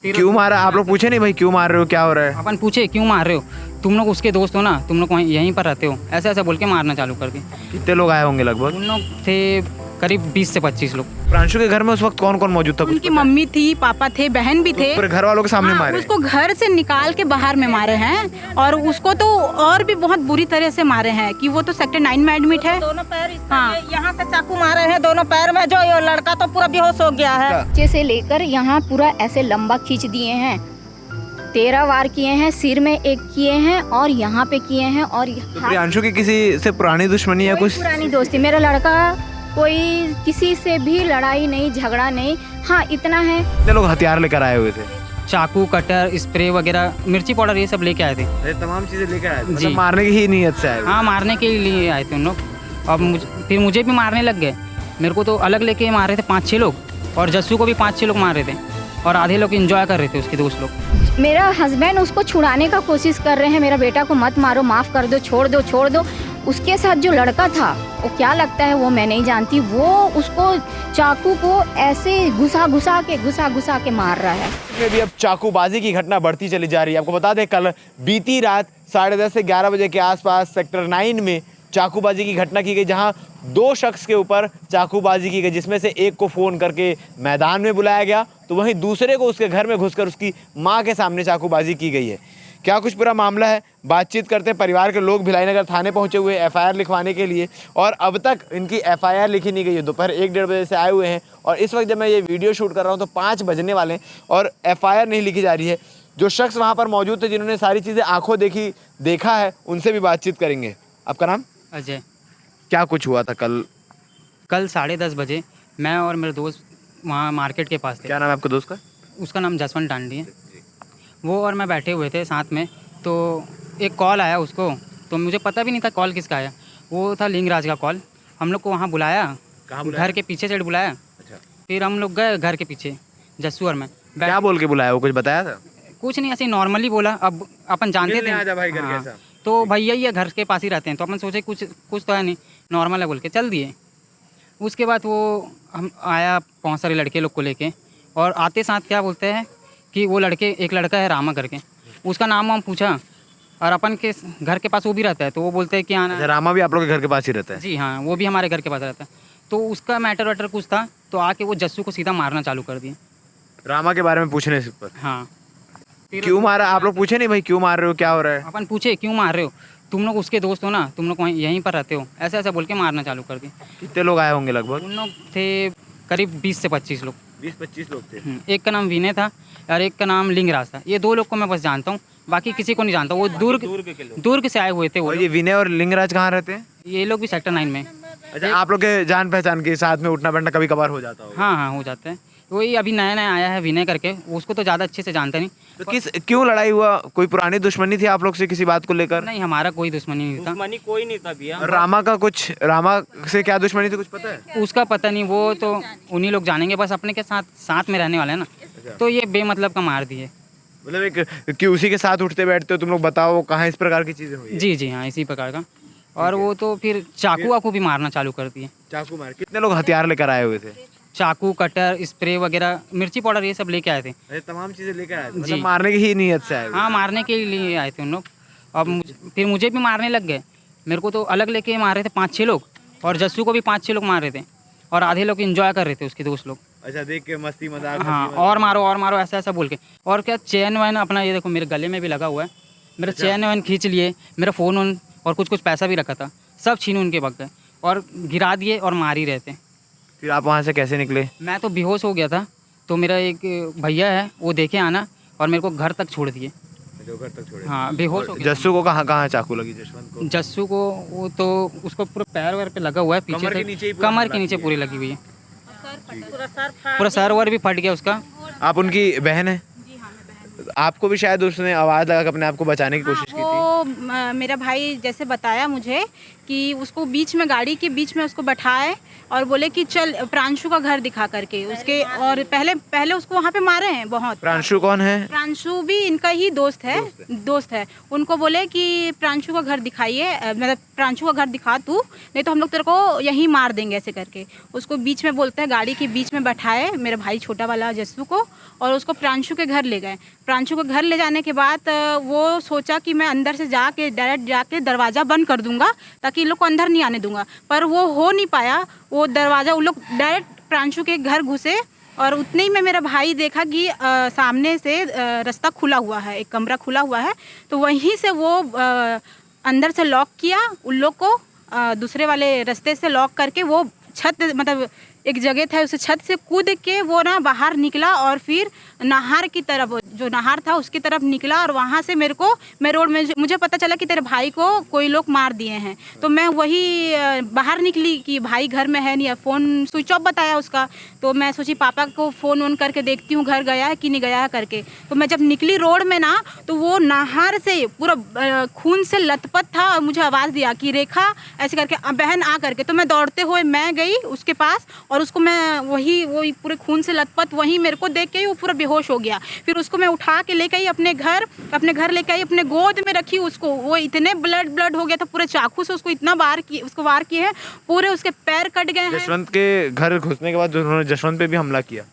क्यों मारा? आप लोग पूछे नहीं भाई क्यों मार रहे हो, क्या हो रहा है? अपन पूछे क्यों मार रहे हो, तुम लोग उसके दोस्त हो ना, तुम लोग यहीं पर रहते हो, ऐसा ऐसा बोल के मारना चालू कर दिया। कितने लोग आए होंगे लगभग? उन लोग थे करीब 20 से 25 लोग। प्रांशु के घर में उस वक्त कौन कौन मौजूद था? कुछ उनकी मम्मी थी, पापा थे, बहन भी थे। पूरे घर वालों के सामने हाँ, मारे? उसको घर से निकाल के बाहर में मारे हैं और उसको तो और भी बहुत बुरी तरह से मारे हैं कि वो तो सेक्टर 9 में एडमिट है। दोनों पैर हाँ। यहाँ से चाकू मारे हैं दोनों पैर में, जो ये लड़का तो पूरा बेहोश हो गया है। नीचे से लेकर यहाँ पूरा ऐसे लंबा खींच दिए हैं, 13 वार किए हैं, सिर में एक किए हैं और यहाँ पे किए हैं। और प्रियांशु की किसी से पुरानी दुश्मनी है कुछ? पुरानी दोस्ती, मेरा लड़का कोई किसी से भी लड़ाई नहीं, झगड़ा नहीं। हाँ इतना है। कितने लोग हथियार लेकर आए हुए थे? चाकू, कटर, स्प्रे वगैरह, मिर्ची पाउडर, ये सब लेके आए थे। अरे तमाम चीजें लेकर आए थे, जी। मतलब मारने की ही नीयत से आए हुए। हाँ, मारने के लिए आए थे उन लोग। अब फिर मुझे भी मारने लग गए। मेरे को तो अलग लेके मार रहे थे 5-6 लोग, और जस्सू को भी 5-6 लोग मार रहे थे, और आधे लोग एंजॉय कर रहे थे, उसके दोस्त लोग। मेरा हस्बैंड उसको छुड़ाने का कोशिश कर रहे हैं, मेरा बेटा को मत मारो, माफ़ कर दो, छोड़ दो, छोड़ दो। उसके साथ जो लड़का था वो क्या लगता है वो मैं नहीं जानती, वो उसको चाकू को ऐसे घुसा घुसा के मार रहा है। में भी अब चाकूबाजी की घटना बढ़ती चली जा रही है। आपको बता दें कल बीती रात 10:30 से 11 बजे के आसपास सेक्टर 9 में चाकूबाजी की घटना की गई, जहां 2 शख्स के ऊपर चाकूबाजी की गई, जिसमें से एक को फ़ोन करके मैदान में बुलाया गया, तो वहीं दूसरे को उसके घर में घुसकर उसकी मां के सामने चाकूबाजी की गई है। क्या कुछ पूरा मामला है, बातचीत करते हैं। परिवार के लोग भिलाई नगर थाने पहुंचे हुए एफआईआर लिखवाने के लिए, और अब तक इनकी एफआईआर लिखी नहीं गई है। दोपहर 1-1:30 बजे से आए हुए हैं, और इस वक्त जब मैं ये वीडियो शूट कर रहा हूं तो 5 बजने वाले हैं और एफआईआर नहीं लिखी जा रही है। जो शख्स वहाँ पर मौजूद थे, जिन्होंने सारी चीज़ें आंखों देखा है, उनसे भी बातचीत करेंगे। आपका नाम? अजय। क्या कुछ हुआ था कल? कल 10:30 बजे मैं और मेरे दोस्त वहाँ मार्केट के पास थे। क्या नाम है आपके दोस्त का? उसका नाम जसवंत डांडी है। वो और मैं बैठे हुए थे साथ में, तो एक कॉल आया उसको, तो मुझे पता भी नहीं था कॉल किसका आया। वो था लिंगराज का कॉल। हम लोग को वहाँ बुलाया, घर के पीछे से बुलाया। अच्छा। फिर हम लोग गए घर के पीछे, जस्सू और मैं। क्या बोल के बुलाया? वो कुछ बताया था? कुछ नहीं, ऐसे ही नॉर्मली बोला। अब अपन जानते थे। आजा भाई घर हाँ, कैसा? तो भैया ही है, घर के पास ही रहते हैं, तो अपन सोचे कुछ तो है नहीं, नॉर्मल है बोल के चल दिए। उसके बाद वो हम आया बहुत सारे लड़के लोग को लेके, और आते साथ क्या बोलते हैं कि वो एक लड़का है रामा करके, उसका नाम हम पूछा, और अपन के घर के पास वो भी रहता है, तो वो बोलते हैं कि आना। रामा भी आप लोग के घर के पास ही रहता है? जी हाँ, वो भी हमारे घर के पास रहता है। तो उसका मैटर वैटर कुछ था, तो आके वो जस्सू को सीधा मारना चालू कर दिया। रामा के बारे में पूछने से पर? हाँ। क्यों मारा? आप लोग पूछे नहीं भाई क्यों मार रहे हो, क्या हो रहा है? अपन पूछे क्यों मार रहे हो, तुम लोग उसके दोस्त हो ना, तुम लोग यहीं पर रहते हो, ऐसा ऐसा बोल के मारना चालू कर दिया। कितने लोग आए होंगे लगभग? उन लोग थे करीब 20 से 25 लोग। 20-25 लोग थे। एक का नाम विनय था और एक का नाम लिंगराज था। ये 2 लोग को मैं बस जानता हूँ, बाकी किसी को नहीं जानता। वो दुर्ग से आए हुए थे वो और लोग। ये विनय और लिंगराज कहाँ रहते हैं? ये लोग भी सेक्टर 9 में। अच्छा, आप लोग के जान पहचान के साथ में उठना बैठना कभी कभार हो जाता होगा? हाँ हाँ, हो जाता है। वही अभी नया नया आया है विनय करके, उसको तो ज़्यादा अच्छे से जानते नहीं। तो क्यों लड़ाई हुआ? कोई पुरानी दुश्मनी थी आप लोग से किसी बात को लेकर? नहीं, हमारा कोई दुश्मनी नहीं था। दुश्मनी कोई नहीं था भैया। रामा से क्या दुश्मनी थी, कुछ पता है? उसका पता नहीं, वो तो उन्हीं लोग जानेंगे। बस अपने के साथ में रहने वाले हैं ना, तो ये बेमतलब का मार दिए। मतलब एक कि उसी के साथ उठते बैठते हो तुम लोग, बताओ कहाँ इस प्रकार की चीजें हुई? जी जी हाँ, इसी प्रकार का। और वो तो फिर चाकू वाकू भी मारना चालू कर दिए। चाकू मार? कितने लोग हथियार लेकर आए हुए थे? चाकू, कटर, स्प्रे वगैरह, मिर्ची पाउडर, ये सब लेके आए थे। अरे तमाम चीजें लेकर आए थे, जी। मतलब मारने की ही नीयत से आए हुए? हाँ, मारने के लिए आए थे उन लोग। अब फिर मुझे भी मारने लग गए। मेरे को तो अलग लेके मार रहे थे 5-6 लोग, और जस्सू को भी 5-6 लोग मार रहे थे, और आधे लोग एंजॉय कर रहे थे, उसके दोस्त लोग। अच्छा, देख के मस्ती मजाक? हाँ, और मारो ऐसा ऐसा बोल के। और क्या, चैन वैन अपना, ये देखो मेरे गले में भी लगा हुआ है। मेरा चैन वैन खींच लिए, मेरा फ़ोन वोन और कुछ पैसा भी रखा था, सब छीन उनके वक्त है, और गिरा दिए और मार ही रहे थे। फिर आप वहाँ से कैसे निकले? मैं तो बेहोश हो गया था, तो मेरा एक भैया है, वो देखे आना, और मेरे को घर तक छोड़ दिए। घर तक छोड़े? हाँ, बेहोश हो गया। जस्सू को कहाँ चाकू लगी? जसवंत को? जस्सू को वो तो उसको पूरे पैर वैर पे लगा हुआ है, पीछे कमर के से नीचे ही पूरा कमर के लगा नीचे दिया। पूरी लगी हुई है, पूरा सर वर भी फट गया उसका। आप उनकी बहन है? आपको भी शायद उसने आवाज़ लगा के अपने आप को बचाने की कोशिश की थी? वो मेरा भाई जैसे बताया मुझे कि उसको बीच में गाड़ी के बीच में उसको बैठाए और बोले कि चल प्रांशु का घर दिखा करके उसके, और पहले उसको वहाँ पे मारे हैं बहुत। प्रांशु कौन है? प्रांशु भी इनका ही दोस्त है। उनको बोले कि प्रांशु का घर दिखाइए, मतलब प्रांशु का घर दिखा तू, नहीं तो हम लोग तेरे को यहीं मार देंगे, ऐसे करके उसको बीच में बोलते हैं, गाड़ी के बीच में बैठाए मेरे भाई छोटा वाला जस्सू को, और उसको प्रांशु के घर ले गए। प्रांशु के घर ले जाने के बाद वो सोचा कि मैं अंदर से डायरेक्ट जाके दरवाज़ा बंद कर दूंगा ताकि इन लोग को अंदर नहीं आने दूंगा, पर वो हो नहीं पाया। वो दरवाज़ा उन लोग डायरेक्ट प्रांशु के घर घुसे और उतने ही में मेरा भाई देखा कि सामने से रास्ता खुला हुआ है, एक कमरा खुला हुआ है, तो वहीं से वो अंदर से लॉक किया उन लोग को, दूसरे वाले रास्ते से लॉक करके वो छत, मतलब एक जगह था उस छत से कूद के वो ना बाहर निकला और फिर नहर की तरफ, जो नहर था उसकी तरफ निकला, और वहाँ से मैं रोड में मुझे पता चला कि तेरे भाई को कोई लोग मार दिए हैं। तो मैं वही बाहर निकली कि भाई घर में है नहीं, फ़ोन स्विच ऑफ बताया उसका, तो मैं सोची पापा को फ़ोन ऑन करके देखती हूँ घर गया है कि नहीं गया है करके। तो मैं जब निकली रोड में ना, तो वो नहर से पूरा खून से लथपथ था और मुझे आवाज़ दिया कि रेखा ऐसे करके, बहन आ करके। तो मैं दौड़ते हुए मैं गई उसके पास और उसको मैं वही पूरे खून से लथपथ वहीं मेरे को देख के ही वो पूरा बेहोश हो गया। फिर उसको मैं उठा के लेके आई अपने घर लेके आई, अपने गोद में रखी उसको। वो इतने ब्लड हो गया था, पूरे चाकू से उसको इतना वार किए हैं, पूरे उसके पैर कट गए हैं। जसवंत के घर घुसने के बाद उन्होंने जसवंत पे भी हमला किया।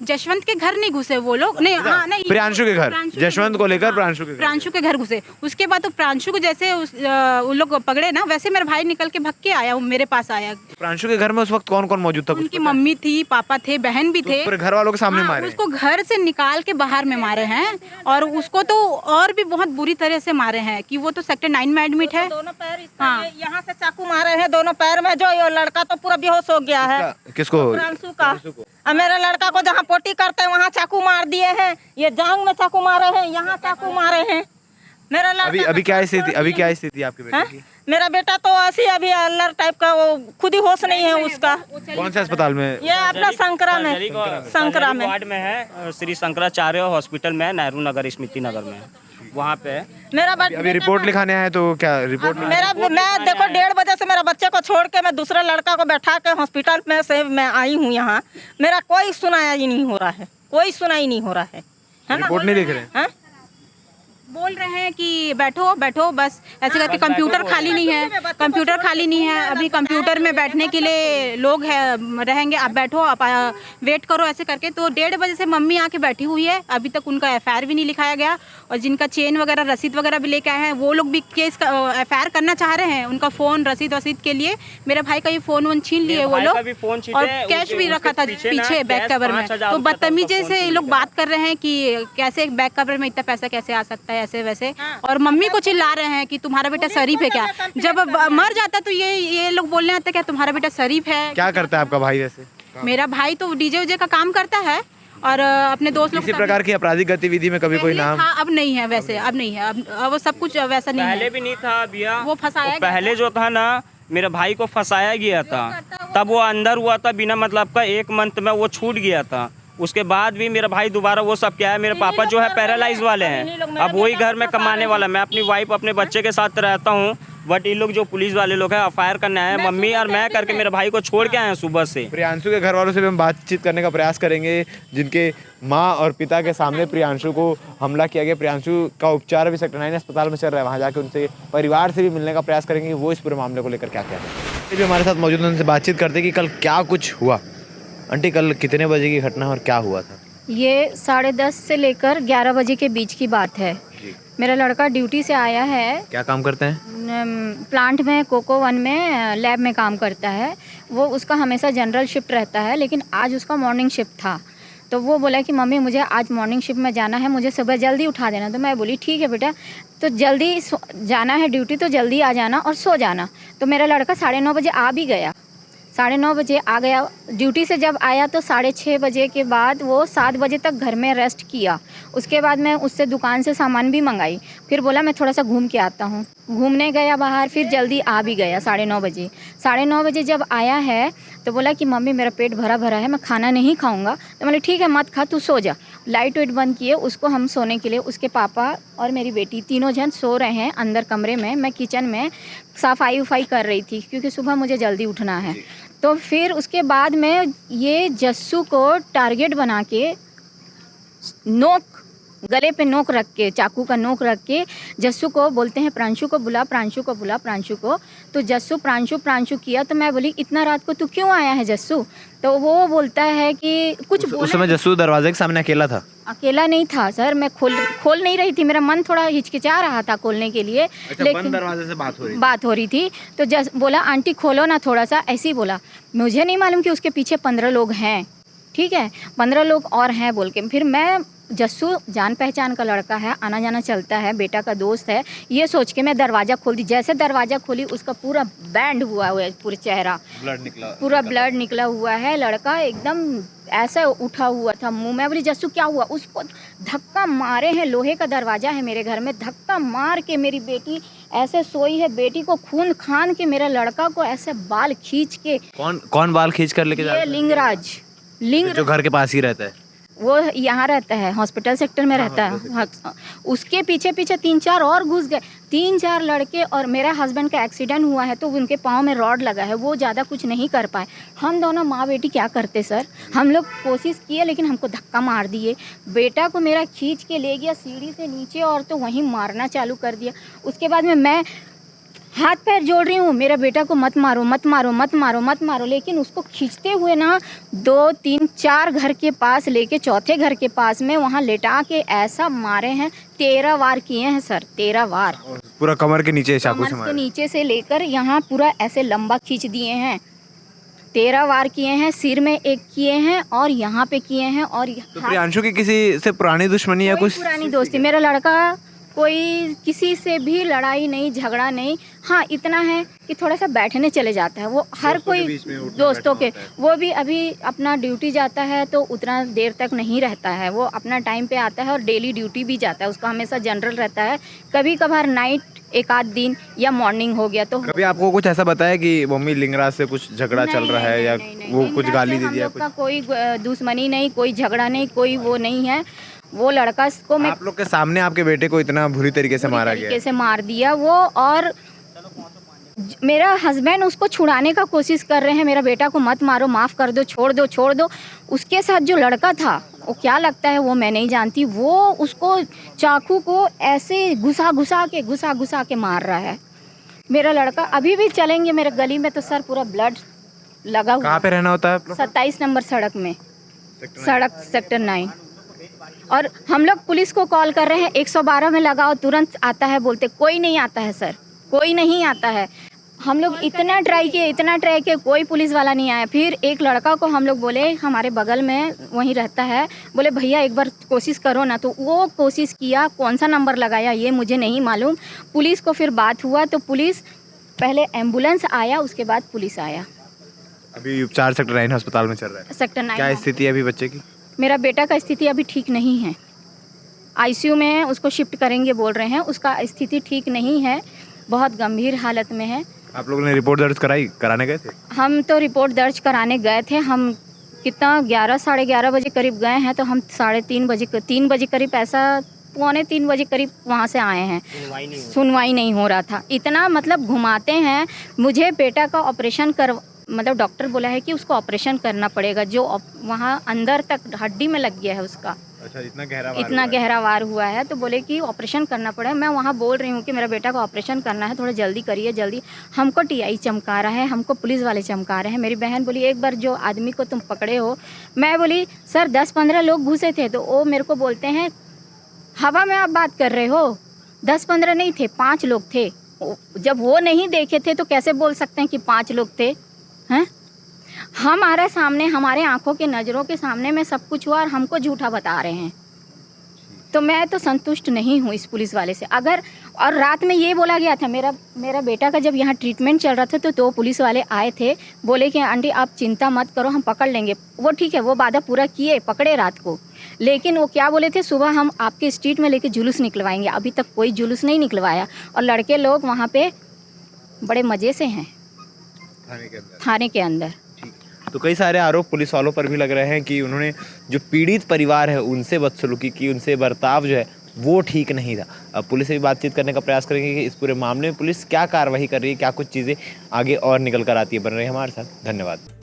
जसवंत के घर नहीं घुसे वो लोग, नहीं, हाँ नहीं, प्रांशु के घर, जसवंत को लेकर प्रांशु के घर घुसे। उसके बाद तो प्रांशु को जैसे उन लोग पकड़े ना, वैसे मेरा भाई निकल के भाग के आया, वो मेरे पास आया। प्रांशु के घर में उस वक्त कौन कौन मौजूद था? उनकी मम्मी थी, पापा थे, बहन भी थे। पूरे घर वालों के सामने मारे? उसको घर से निकाल के बाहर में मारे हैं, और उसको तो और भी बहुत बुरी तरह से मारे हैं कि वो तो सेक्टर 9 में एडमिट है। दोनों पैर, हाँ, यहाँ से चाकू मारे हैं दोनों पैर में, जो ये लड़का तो पूरा बेहोश हो गया है। किसको? प्रांशु का। और मेरे लड़का को जहाँ पोटी करते हैं वहाँ चाकू मार दिए हैं, ये जांग में चाकू मारे हैं, यहाँ चाकू मारे हैं। मेरा लड़का अभी क्या स्थिति आपके बेटे की? मेरा बेटा तो ऐसी अभी अल्लर टाइप का, वो खुद ही होश नहीं है उसका। कौन से अस्पताल में? ये अपना संकरा में वार्ड में है, श्री शंकराचार्य हॉस्पिटल में, नेहरू नगर स्मृति नगर में, वहाँ पे मेरा अभी रिपोर्ट लिखाने आए, तो क्या रिपोर्ट? मैं देखो 1:30 बजे से मेरा बच्चे को छोड़ के मैं दूसरे लड़का को बैठा के हॉस्पिटल में से मैं आई हूँ यहाँ। मेरा कोई सुनाया ही नहीं हो रहा है, कोई सुनाई नहीं हो रहा है ना। रिपोर्ट नहीं लिख रहे हैं? बोल रहे हैं कि बैठो बस ऐसे करके। कंप्यूटर खाली नहीं है, अभी कंप्यूटर में बैठने के लिए लोग रहेंगे, आप बैठो, आप वेट करो, ऐसे करके। तो 1:30 बजे से मम्मी आके बैठी हुई है, अभी तक उनका FIR भी नहीं लिखाया गया, और जिनका चेन वगैरह रसीद वगैरह भी लेके आए हैं वो लोग भी केस का FIR करना चाह रहे हैं। उनका फ़ोन रसीद के लिए मेरे भाई का ये फ़ोन छीन लिए वो लोग, और कैश भी रखा था पीछे बैक कवर में। तो बदतमीजी से ये लोग बात कर रहे हैं कि कैसे बैक कवर में इतना पैसा कैसे आ सकता है, ऐसे वैसे। और मम्मी को चिल्ला रहे हैं कि तुम्हारा बेटा शरीफ है क्या? जब मर जाता तो ये लोग बोलने आते क्या तुम्हारा बेटा शरीफ है? क्या करता है आपका भाई वैसे? मेरा भाई तो DJ का काम करता है, और अपने दोस्त लोग। किसी प्रकार की आपराधिक गतिविधि में कभी कोई नाम? हाँ, अब नहीं है वैसे, अब नहीं है, अब वो सब कुछ वैसा नहीं है। पहले भी नहीं था भैया, वो फंसाया पहले जो था ना, मेरे भाई को फंसाया गया था, तब वो अंदर हुआ था बिना मतलब का, 1 मंथ में वो छूट गया था। उसके बाद भी मेरा भाई दोबारा वो सब क्या है, मेरे पापा जो है पैरालाइज वाले हैं, अब वही घर में कमाने वाला। मैं अपनी वाइफ अपने बच्चे के साथ रहता हूँ, बट ये लोग जो पुलिस वाले लोग हैं FIR करने आए, मम्मी और मैं करके मेरे भाई को छोड़ के आए हैं सुबह से। प्रियांशु के घर वालों से भी हम बातचीत करने का प्रयास करेंगे, जिनके माँ और पिता के सामने प्रियांशु को हमला किया गया। प्रियांशु का उपचार अभी सेक्टर 9 अस्पताल में चल रहा है, वहाँ जाके उनसे परिवार से भी मिलने का प्रयास करेंगे, वो इस पूरे मामले को लेकर क्या कहते हैं। ये भी हमारे साथ मौजूद, उनसे बातचीत करते कि कल क्या कुछ हुआ। आंटी, कल कितने बजे की घटना और क्या हुआ था? ये 10:30 से लेकर 11 बजे के बीच की बात है। मेरा लड़का ड्यूटी से आया है। क्या काम करते हैं? प्लांट में, कोको 1 में लैब में काम करता है वो। उसका हमेशा जनरल शिफ्ट रहता है, लेकिन आज उसका मॉर्निंग शिफ्ट था। तो वो बोला कि मम्मी मुझे आज मॉर्निंग शिफ्ट में जाना है, मुझे सुबह जल्दी उठा देना। तो मैं बोली ठीक है बेटा, तो जल्दी जाना है ड्यूटी तो जल्दी आ जाना और सो जाना। तो मेरा लड़का 9:30 बजे आ भी गया, 9:30 बजे आ गया। ड्यूटी से जब आया तो 6:30 बजे के बाद वो 7 बजे तक घर में रेस्ट किया। उसके बाद मैं उससे दुकान से सामान भी मंगाई, फिर बोला मैं थोड़ा सा घूम के आता हूँ। घूमने गया बाहर, फिर जल्दी आ भी गया 9:30 बजे। 9:30 बजे जब आया है तो बोला कि मम्मी मेरा पेट भरा भरा है, मैं खाना नहीं खाऊंगा। तो मैंने ठीक है मत खा, तू सो जा। लाइट वाइट बंद किए उसको हम सोने के लिए, उसके पापा और मेरी बेटी तीनों जन सो रहे हैं अंदर कमरे में। मैं किचन में सफाई उफाई कर रही थी क्योंकि सुबह मुझे जल्दी उठना है। तो फिर उसके बाद में ये जस्सू को टारगेट बना के नोक, गले पे नोक रख के, चाकू का नोक रख के जस्सू को बोलते हैं प्रांशु को बुला, प्रांशु को बुला, प्रांशु को। तो जस्सू प्रांशु प्रांशु किया। तो मैं बोली इतना रात को तू क्यों आया है जस्सू? तो वो बोलता है कि कुछ उस समय जस्सू दरवाजे के सामने अकेला था? अकेला नहीं था सर, मैं खोल नहीं रही थी, मेरा मन थोड़ा हिचकिचा रहा था खोलने के लिए। अच्छा, लेकिन बंद दरवाजे से बात हो रही थी। तो जस बोला आंटी खोलो ना थोड़ा सा, ऐसे ही बोला। मुझे नहीं मालूम कि उसके पीछे 15 लोग हैं, ठीक है, 15 लोग और हैं बोल के। फिर मैं, जस्सू जान पहचान का लड़का है, आना जाना चलता है, बेटा का दोस्त है, ये सोच के मैं दरवाज़ा खोल दी। जैसे दरवाज़ा खोली उसका पूरा बैंड हुआ है, पूरा चेहरा पूरा ब्लड निकला हुआ है। लड़का एकदम ऐसा उठा हुआ था मुंह में। बोली जस्सू क्या हुआ? उसको धक्का मारे हैं, लोहे का दरवाज़ा है मेरे घर में, धक्का मार के मेरी बेटी ऐसे सोई है, बेटी को खून खान के, मेरा लड़का को ऐसे बाल खींच के। कौन बाल खींच कर लेके ये लिंगराज जो घर के पास ही रहता है? वो यहाँ रहता है, हॉस्पिटल सेक्टर में रहता है। उसके पीछे पीछे 3-4 और घुस गए, 3-4 लड़के। और मेरा हस्बैंड का एक्सीडेंट हुआ है तो उनके पाँव में रॉड लगा है, वो ज़्यादा कुछ नहीं कर पाए। हम दोनों माँ बेटी क्या करते सर? हम लोग कोशिश किए लेकिन हमको धक्का मार दिए। बेटा को मेरा खींच के ले गया सीढ़ी से नीचे और तो वहीं मारना चालू कर दिया। उसके बाद में मैं हाथ पैर जोड़ रही हूँ, मेरा बेटा को मत मारो मत मारो मत मारो मत मारो। लेकिन उसको खींचते हुए ना 2-3-4 घर के पास लेके, चौथे घर के पास में वहाँ लेटा के ऐसा मारे हैं। 13 वार किए हैं सर, 13 वार। पूरा कमर के नीचे चाकू से कमर मारा? के नीचे से लेकर यहाँ पूरा ऐसे लंबा खींच दिए हैं। 13 वार किए हैं, सिर में एक किए हैं और यहाँ पे किए हैं। और तो प्रियांशु की किसी से पुरानी दुश्मनी या कुछ? पुरानी दोस्ती, मेरा लड़का कोई किसी से भी लड़ाई नहीं, झगड़ा नहीं। हाँ इतना है कि थोड़ा सा बैठने चले जाता है, वो हर कोई दोस्तों के, वो भी अभी अपना ड्यूटी जाता है तो उतना देर तक नहीं रहता है, वो अपना टाइम पे आता है और डेली ड्यूटी भी जाता है, उसका हमेशा जनरल रहता है। कभी कभार नाइट एक आध दिन या मॉर्निंग हो गया तो। कभी आपको कुछ ऐसा बताया कि मम्मी लिंगराज से कुछ झगड़ा चल रहा है या वो कुछ गाली दे दिया? हम लोग का कोई दुश्मनी नहीं, कोई झगड़ा नहीं, कोई वो नहीं है। वो लड़का को मैं आप लोग के सामने आपके बेटे को इतना बुरी तरीके से मारा गया? से मार दिया वो। और मेरा हस्बैंड उसको छुड़ाने का कोशिश कर रहे हैं, मेरा बेटा को मत मारो, माफ़ कर दो, छोड़ दो छोड़ दो। उसके साथ जो लड़का था वो क्या लगता है वो मैं नहीं जानती, वो उसको चाकू को ऐसे घुसा के मार रहा है। मेरा लड़का अभी भी चलेंगे मेरे गली में तो सर पूरा ब्लड लगा हुआ। कहाँ पे रहना होता है? 27 नंबर सड़क में, सड़क सेक्टर 9। और हम लोग पुलिस को कॉल कर रहे हैं, 112 में लगाओ, तुरंत आता है बोलते, कोई नहीं आता है सर, कोई नहीं आता है। हम लोग इतना ट्राई किए, कोई पुलिस वाला नहीं आया। फिर एक लड़का को हम लोग बोले, हमारे बगल में वहीं रहता है, बोले भैया एक बार कोशिश करो ना। तो वो कोशिश किया, कौन सा नंबर लगाया ये मुझे नहीं मालूम। पुलिस को फिर बात हुआ तो पुलिस, पहले एम्बुलेंस आया उसके बाद पुलिस आया। अभी उपचार सेक्टर 9 अस्पताल में चल रहा है? सेक्टर 9। क्या स्थिति है अभी बच्चे की? मेरा बेटा का स्थिति अभी ठीक नहीं है, आईसीयू में उसको शिफ्ट करेंगे बोल रहे हैं। उसका स्थिति ठीक नहीं है, बहुत गंभीर हालत में है। आप लोगों ने रिपोर्ट दर्ज कराने गए थे? हम तो रिपोर्ट दर्ज कराने गए थे। हम कितना 11-11:30 बजे करीब गए हैं तो हम 3 बजे करीब, ऐसा 2:45 बजे करीब वहाँ से आए हैं। सुनवाई नहीं हो रहा था, इतना मतलब घुमाते हैं। मुझे बेटा का ऑपरेशन मतलब डॉक्टर बोला है कि उसको ऑपरेशन करना पड़ेगा, जो वहाँ अंदर तक हड्डी में लग गया है उसका। अच्छा, इतना गहरा वार हुआ है तो बोले कि ऑपरेशन करना पड़ेगा। मैं वहाँ बोल रही हूँ कि मेरा बेटा को ऑपरेशन करना है, थोड़ा जल्दी करिए जल्दी। हमको टीआई चमका रहा है, हमको पुलिस वाले चमका रहे हैं। मेरी बहन बोली एक बार जो आदमी को तुम पकड़े हो, मैं बोली सर 10-15 लोग घुसे थे। तो वो मेरे को बोलते हैं हवा में आप बात कर रहे हो, 10-15 नहीं थे, 5 लोग थे। जब वो नहीं देखे थे तो कैसे बोल सकते हैं कि 5 लोग थे? हैं, हमारे सामने, हमारे आंखों के नज़रों के सामने में सब कुछ हुआ और हमको झूठा बता रहे हैं। तो मैं तो संतुष्ट नहीं हूँ इस पुलिस वाले से। अगर और रात में ये बोला गया था, मेरा बेटा का जब यहाँ ट्रीटमेंट चल रहा था तो 2 पुलिस वाले आए थे, बोले कि आंटी आप चिंता मत करो, हम पकड़ लेंगे। वो ठीक है, वो वादा पूरा किए, पकड़े रात को। लेकिन वो क्या बोले थे, सुबह हम आपके स्ट्रीट में लेके जुलूस निकलवाएंगे। अभी तक कोई जुलूस नहीं निकलवाया और लड़के लोग वहाँ पे बड़े मज़े से हैं थाने के अंदर। तो तो कई सारे आरोप पुलिस वालों पर भी लग रहे हैं कि उन्होंने जो पीड़ित परिवार है उनसे बदसलूकी की, उनसे बर्ताव जो है वो ठीक नहीं था। अब पुलिस से भी बातचीत करने का प्रयास करेंगे कि इस पूरे मामले में पुलिस क्या कार्रवाई कर रही है, क्या कुछ चीज़ें आगे और निकल कर आती है। बन रहे हैं हमारे साथ, धन्यवाद।